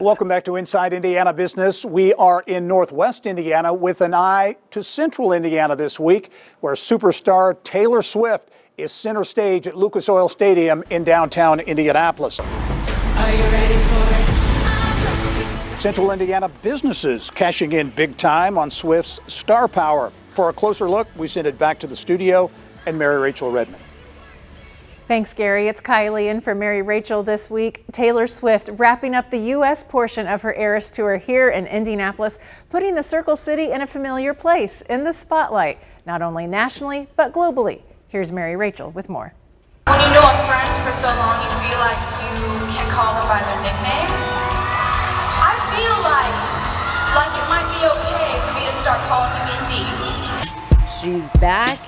Welcome back to Inside Indiana Business. We are in Northwest Indiana with an eye to Central Indiana this week, where superstar Taylor Swift is center stage at Lucas Oil Stadium in downtown Indianapolis. Are you ready for it? Central Indiana businesses cashing in big time on Swift's star power. For a closer look, we send it back to the studio and Mary Rachel Redmond. Thanks, Gary. It's Kylie in for Mary Rachel this week. Taylor Swift wrapping up the U.S. portion of her Eras Tour here in Indianapolis, putting the Circle City in a familiar place in the spotlight, not only nationally, but globally. Here's Mary Rachel with more. When you know a friend for so long, you feel like you can call them by their nickname. I feel like it might be okay for me to start calling you Indy. She's back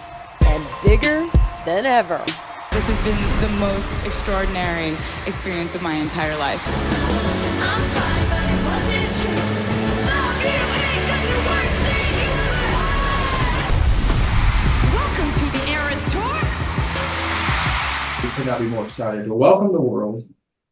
and bigger than ever. This has been the most extraordinary experience of my entire life. Welcome to the Eras Tour. We could not be more excited to welcome the world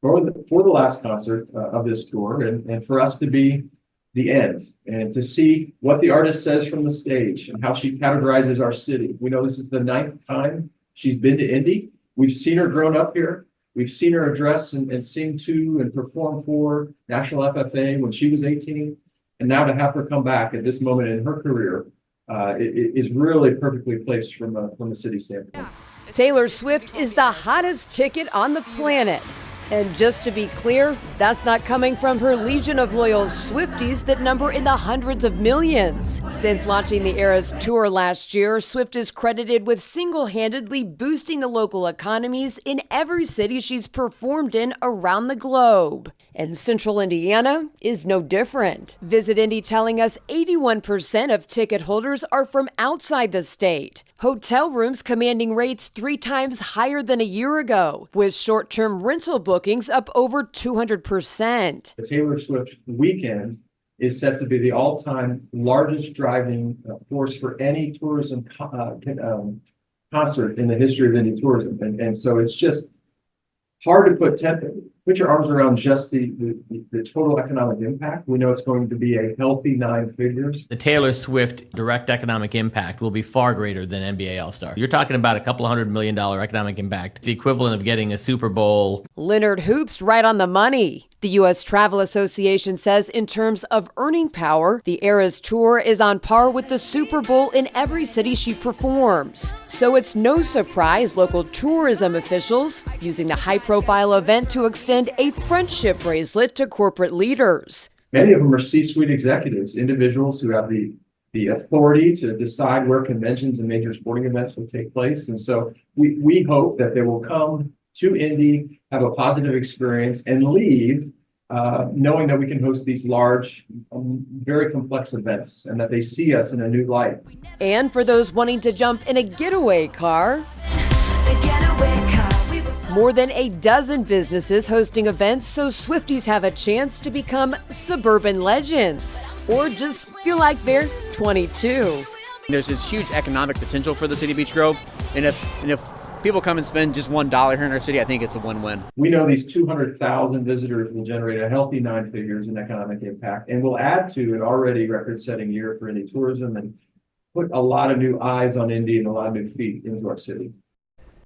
for the last concert of this tour, and for us to be the end, and to see what the artist says from the stage and how she categorizes our city. We know this is the 9th time she's been to Indy. We've seen her grown up here. We've seen her address and sing to and perform for National FFA when she was 18. And now to have her come back at this moment in her career is really perfectly placed from a city standpoint. Taylor Swift is the hottest ticket on the planet. And just to be clear, that's not coming from her legion of loyal Swifties that number in the hundreds of millions. Since launching the Eras Tour last year, Swift is credited with single-handedly boosting the local economies in every city she's performed in around the globe. And Central Indiana is no different. Visit Indy telling us 81% of ticket holders are from outside the state. Hotel rooms commanding rates 3 times higher than a year ago, with short-term rental bookings up over 200%. The Taylor Swift weekend is set to be the all-time largest driving force for any tourism concert in the history of Indy tourism. And so it's just hard to put your arms around just the total economic impact. We know it's going to be a healthy 9 figures. The Taylor Swift direct economic impact will be far greater than NBA All-Star. You're talking about a couple $100 million economic impact. It's the equivalent of getting a Super Bowl. Leonard Hoop's right on the money. The U.S. Travel Association says in terms of earning power, the Eras Tour is on par with the Super Bowl in every city she performs. So it's no surprise local tourism officials using the high-profile event to extend a friendship bracelet to corporate leaders. Many of them are C-suite executives, individuals who have the authority to decide where conventions and major sporting events will take place. And so we hope that they will come to Indy, have a positive experience, and leave knowing that we can host these large, very complex events, and that they see us in a new light. And for those wanting to jump in a getaway car, more than a dozen businesses hosting events so Swifties have a chance to become suburban legends, or just feel like they're 22. There's this huge economic potential for the city of Beech Grove, and if people come and spend just $1 here in our city, I think it's a win-win. We know these 200,000 visitors will generate a healthy 9 figures in economic impact, and will add to an already record-setting year for Indy tourism and put a lot of new eyes on Indy and a lot of new feet into our city.